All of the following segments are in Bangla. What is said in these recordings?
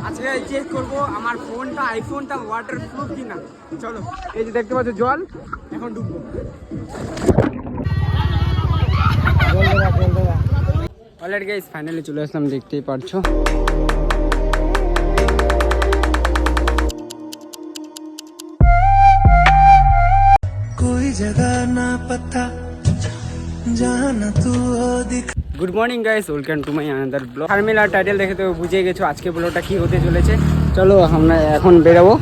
আজকে চেক করবো আমার ফোনটা আইফোনটা ওয়াটার প্রুফ কিনা। চলো, এই যে দেখতে পাচ্ছ জল, এখন ডুববো। অলরেডি গাইস ফাইনালি চলে আসলাম, দেখতেই পারছো। कोई जगह ना पता जहाँ ना तू हो दिख। Good morning guys, welcome to my another vlog. Thumbnail আর টাইটেল দেখে তো বুঝে গেছো আজকে ব্লগটা কি হতে চলেছে। চলো আমরা এখন বেরোবো,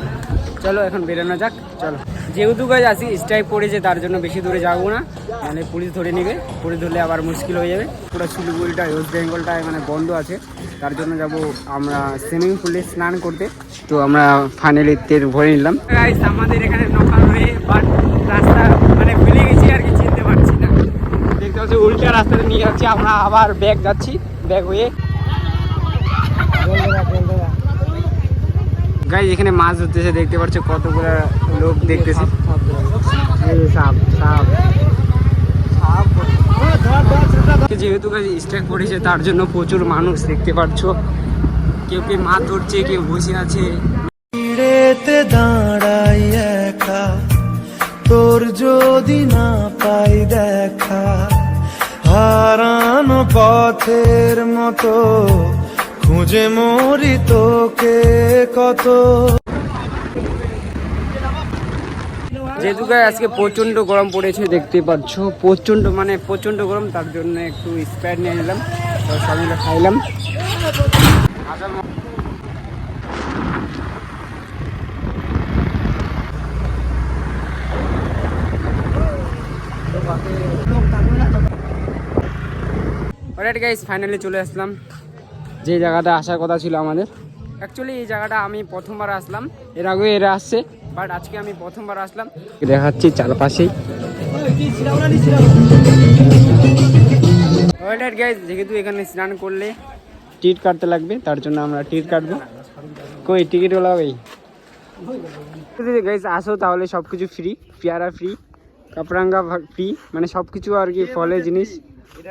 চলো এখন বেরোনো যাক। চলো, যেহেতু গাইস আসি স্ট্রাইক পড়েছে তার জন্য বেশি দূরে যাবো না, মানে পুলিশ ধরে নেবে, পুলিশ ধরলে আবার মুশকিল হয়ে যাবে। পুরো শিলিগুড়িটা ওয়েস্ট বেঙ্গলটায় মানে বন্ধ আছে, তার জন্য যাব আমরা সুইমিং পুলে স্নান করতে। তো আমরা ফাইনালি তেল ভরে নিলাম গাইস। আমাদের এখানে নৌকা ধরে বাট রাস্তা মানে ভুলে গেছি আর কি, চিনতে পারছি না। দেখতে পাচ্ছি উল্টা রাস্তাতে নিয়ে যাচ্ছি, আমরা আবার ব্যাগ যাচ্ছি, ব্যাগ হয়ে গাইস এখানে মাছ ধরতেছে, দেখতে পাচ্ছ কতগুলো লোক দেখতেছে। সাপ সাপ যেহেতু স্ট্রাইক পড়েছে তার জন্য প্রচুর মানুষ দেখতে পাচ্ছ, কেউ কেউ মাছ ধরছে, কেউ বসে আছে। দাঁড়াই একা তোর যদি না পাই দেখা, হারানো পথের মতো খুঁজে মরি তোকে কত। যেহেতু আজকে প্রচন্ড গরম পড়েছে দেখতে পাচ্ছ, প্রচন্ড মানে প্রচন্ড গরম, তার জন্য একটু স্প্রাইট নিয়ে নিলাম, সব মিলে খাইলাম। অলরাইট গাইস ফাইনালি চলে আসলাম যে জায়গাটা আসার কথা ছিল আমাদের। অ্যাকচুয়ালি এই জায়গাটা আমি প্রথমবার আসলাম, এর আগে এরা আসছে, বাট আজকে আমি প্রথমবার আসলাম। দেখাচ্ছি চারপাশেই। অলরাইট গাইস, যেহেতু এখানে স্নান করলে টিকিট কাটতে লাগবে, তার জন্য আমরা টিকিট কাটবো। কই টিকিটওয়ালা ভাই? গাইস আসো তাহলে সব কিছু ফ্রি, পেয়ারা ফ্রি, কাপড়াঙ্গা ফ্রি, মানে সব কিছু আর কি ফলের জিনিস।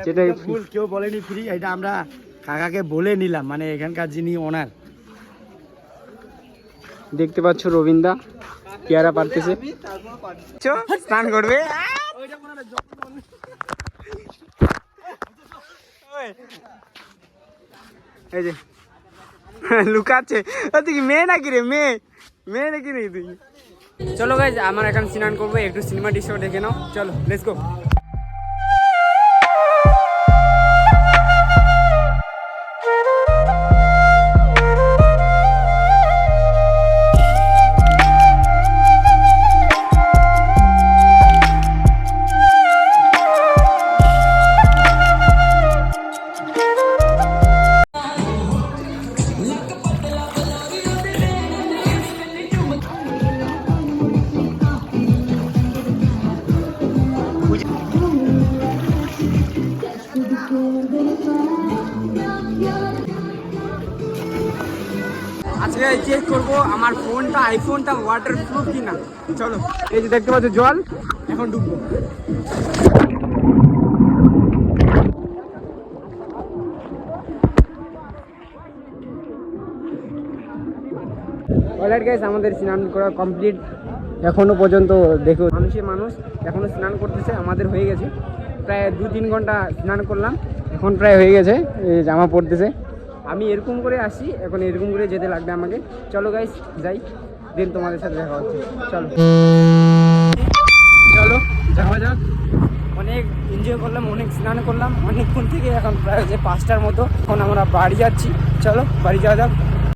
যেটা ফুল কেউ বলেনি ফ্রি, এটা আমরা কাকাকে বলে নিলাম, মানে এখানকার যিনি ওনার। দেখতে পাচ্ছ রবীন্দা পেয়ারা পারতেছে, স্নান করবে। এই যে লুকাচ্ছে, তুই মেয়ে নাকি রে? মেয়ে মেয়ে নাকি রে তুই? চলো গাইজ আমার এখন স্নান করবো, একটু সিনেমা দৃশ্য দেখে নাও। চলো লেটস গো। আজকে চেক করবো আমার ফোনটা আইফোনটা ওয়াটার প্রুফ কিনা। চলো, এই যে দেখতে পাচ্ছ জল, এখন ডুববো। অলরাইট গাইস আমাদের স্নান করা কমপ্লিট। এখনো পর্যন্ত দেখো মানুষ এখনো স্নান করতেছে। আমাদের হয়ে গেছে প্রায় 2-3 ঘন্টা স্নান করলাম, এখন প্রায় হয়ে গেছে। এই জামা পড়তেছে, আমি এরকম করে আসি, এখন এরকম করে যেতে লাগবে আমাকে। চলো গাইস যাই, দিন তোমাদের সাথে দেখা হচ্ছে। চলো চলো যাওয়া যাক। অনেক এনজয় করলাম, অনেক স্নান করলাম অনেকক্ষণ থেকে, এখন প্রায় হচ্ছে 5টার মতো। এখন আমরা বাড়ি যাচ্ছি, চলো বাড়ি যাওয়া যাক।